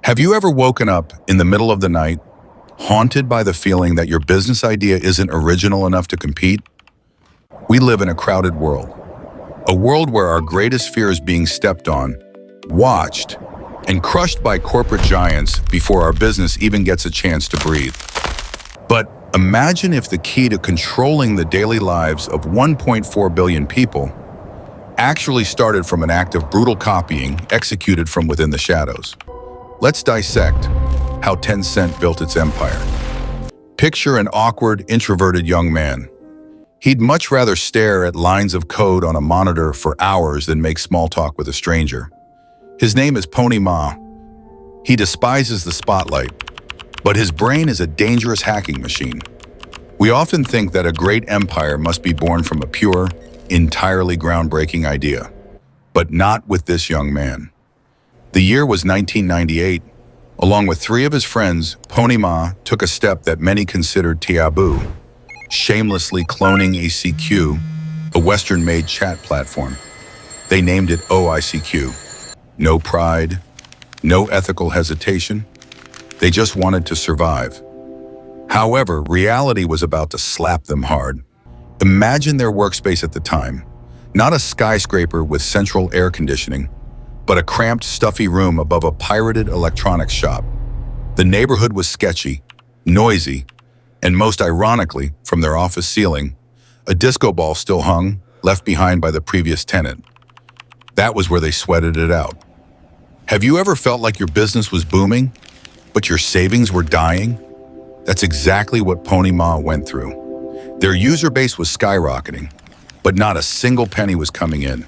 Have you ever woken up in the middle of the night, haunted by the feeling that your business idea isn't original enough to compete? We live in a crowded world, a world where our greatest fear is being stepped on, watched, and crushed by corporate giants before our business even gets a chance to breathe. But imagine if the key to controlling the daily lives of 1.4 billion people actually started from an act of brutal copying executed from within the shadows. Let's dissect how Tencent built its empire. Picture an awkward, introverted young man. He'd much rather stare at lines of code on a monitor for hours than make small talk with a stranger. His name is Pony Ma. He despises the spotlight, but his brain is a dangerous hacking machine. We often think that a great empire must be born from a pure, entirely groundbreaking idea, but not with this young man. The year was 1998. Along with 3 of his friends, Pony Ma took a step that many considered taboo, shamelessly cloning OICQ, a Western-made chat platform. They named it OICQ. No pride, no ethical hesitation. They just wanted to survive. However, reality was about to slap them hard. Imagine their workspace at the time. Not a skyscraper with central air conditioning, but a cramped, stuffy room above a pirated electronics shop. The neighborhood was sketchy, noisy, and most ironically, from their office ceiling, a disco ball still hung, left behind by the previous tenant. That was where they sweated it out. Have you ever felt like your business was booming, but your savings were dying? That's exactly what Pony Ma went through. Their user base was skyrocketing, but not a single penny was coming in.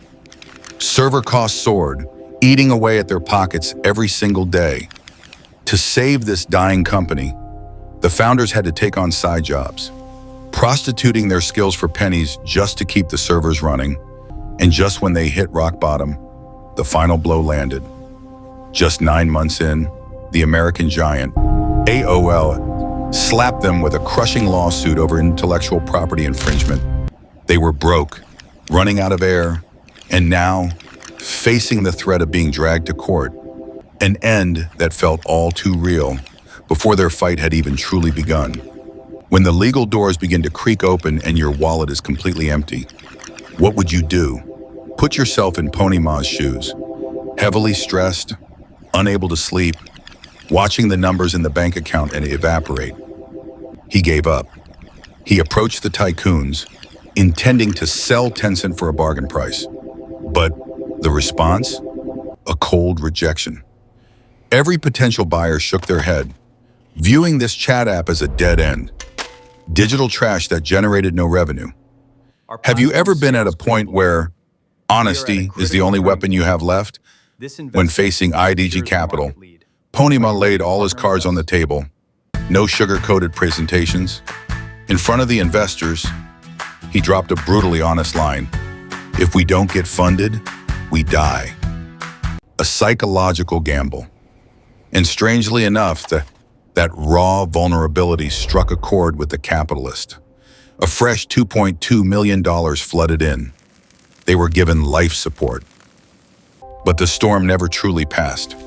Server costs soared, eating away at their pockets every single day. To save this dying company, the founders had to take on side jobs, prostituting their skills for pennies just to keep the servers running. And just when they hit rock bottom, the final blow landed. Just 9 months in, the American giant, AOL, slapped them with a crushing lawsuit over intellectual property infringement. They were broke, running out of air, and now facing the threat of being dragged to court, an end that felt all too real before their fight had even truly begun. When the legal doors begin to creak open and your wallet is completely empty, what would you do? Put yourself in Pony Ma's shoes, heavily stressed, unable to sleep, watching the numbers in the bank account and evaporate. He gave up. He approached the tycoons, intending to sell Tencent for a bargain price. But the response? A cold rejection. Every potential buyer shook their head, viewing this chat app as a dead end, digital trash that generated no revenue. Have you ever been at a point where honesty is the only weapon you have left? When facing IDG Capital, Pony Ma laid all his cards on the table. No sugar-coated presentations. In front of the investors, he dropped a brutally honest line. If we don't get funded, we die. A psychological gamble. And strangely enough, that raw vulnerability struck a chord with the capitalist. A fresh $2.2 million flooded in. They were given life support. But the storm never truly passed.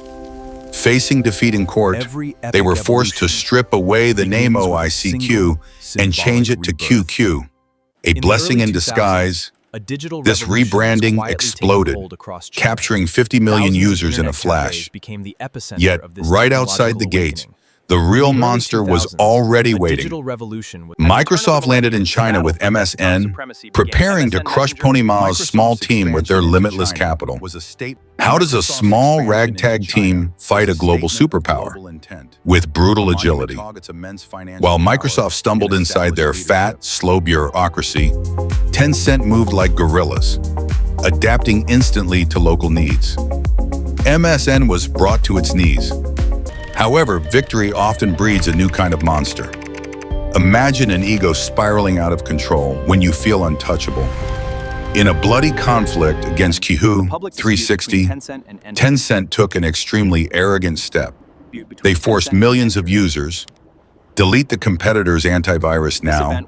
Facing defeat in court, they were forced to strip away the name OICQ and change it to QQ. A blessing in disguise. This rebranding exploded, capturing 50 million users in a flash. Yet, right outside the gate, the real monster was already waiting. Microsoft landed in China with MSN, preparing to crush Pony Ma's small team with their limitless capital. How does a small ragtag team fight a global superpower? With brutal agility. While Microsoft stumbled inside their fat, slow bureaucracy, Tencent moved like gorillas, adapting instantly to local needs. MSN was brought to its knees. However, victory often breeds a new kind of monster. Imagine an ego spiraling out of control when you feel untouchable. In a bloody conflict against Qihoo 360, Tencent took an extremely arrogant step. They forced millions of users, delete the competitor's antivirus now,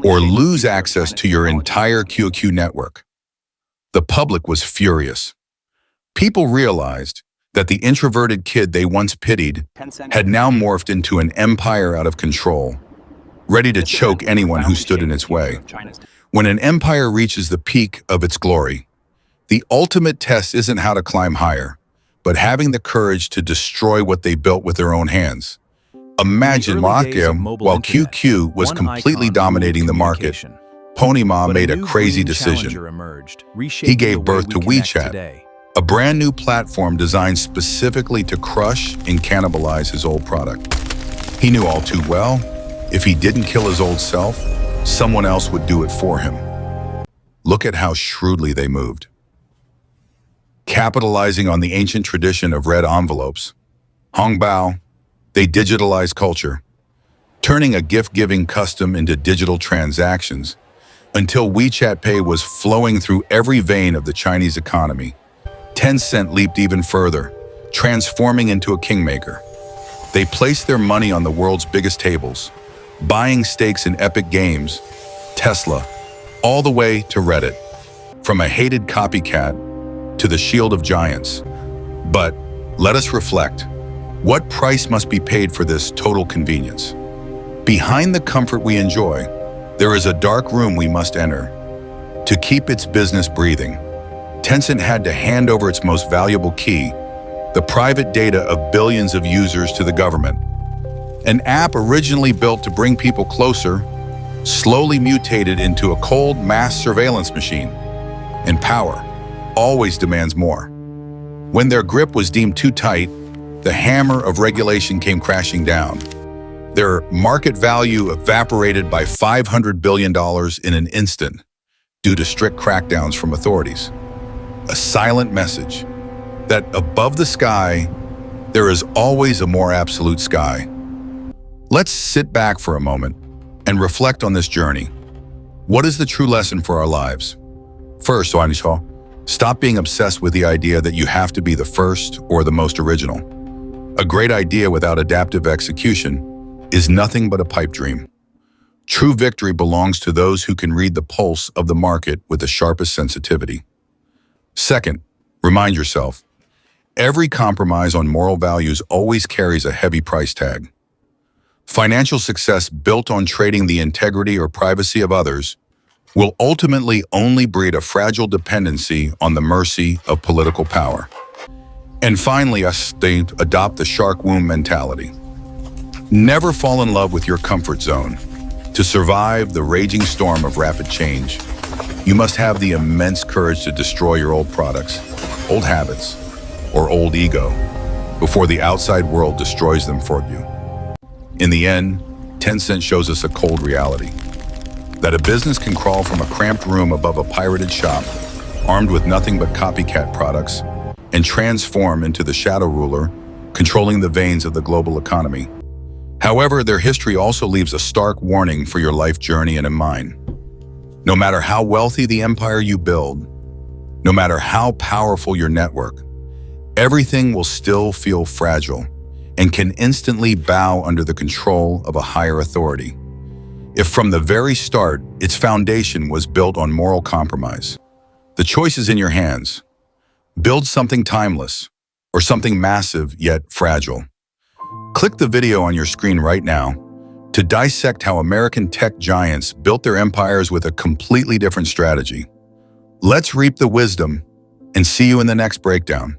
or lose access to your entire QQ network. The public was furious. People realized that the introverted kid they once pitied had now morphed into an empire out of control, ready to choke anyone who stood in its way. When an empire reaches the peak of its glory, the ultimate test isn't how to climb higher, but having the courage to destroy what they built with their own hands. Imagine while QQ was completely dominating the market, Pony Ma made a crazy decision. He gave birth to WeChat, a brand new platform designed specifically to crush and cannibalize his old product. He knew all too well, if he didn't kill his old self, someone else would do it for him. Look at how shrewdly they moved. Capitalizing on the ancient tradition of red envelopes, Hongbao, they digitalized culture, turning a gift-giving custom into digital transactions until WeChat Pay was flowing through every vein of the Chinese economy. Tencent leaped even further, transforming into a kingmaker. They placed their money on the world's biggest tables, buying stakes in epic games, Tesla, all the way to Reddit, from a hated copycat to the shield of giants. But let us reflect. What price must be paid for this total convenience? Behind the comfort we enjoy, there is a dark room we must enter. To keep its business breathing, Tencent had to hand over its most valuable key, the private data of billions of users, to the government. An app originally built to bring people closer, slowly mutated into a cold mass surveillance machine. And power always demands more. When their grip was deemed too tight, the hammer of regulation came crashing down. Their market value evaporated by $500 billion in an instant due to strict crackdowns from authorities. A silent message that above the sky, there is always a more absolute sky. Let's sit back for a moment and reflect on this journey. What is the true lesson for our lives? First, stop being obsessed with the idea that you have to be the first or the most original. A great idea without adaptive execution is nothing but a pipe dream. True victory belongs to those who can read the pulse of the market with the sharpest sensitivity. Second, remind yourself, every compromise on moral values always carries a heavy price tag. Financial success built on trading the integrity or privacy of others will ultimately only breed a fragile dependency on the mercy of political power. And finally, adopt the shark womb mentality. Never fall in love with your comfort zone. To survive the raging storm of rapid change, you must have the immense courage to destroy your old products, old habits, or old ego before the outside world destroys them for you. In the end, Tencent shows us a cold reality. That a business can crawl from a cramped room above a pirated shop, armed with nothing but copycat products, and transform into the shadow ruler, controlling the veins of the global economy. However, their history also leaves a stark warning for your life journey and in mine. No matter how wealthy the empire you build, no matter how powerful your network, everything will still feel fragile and can instantly bow under the control of a higher authority. If from the very start, its foundation was built on moral compromise, the choice is in your hands. Build something timeless or something massive yet fragile. Click the video on your screen right now to dissect how American tech giants built their empires with a completely different strategy. Let's reap the wisdom and see you in the next breakdown.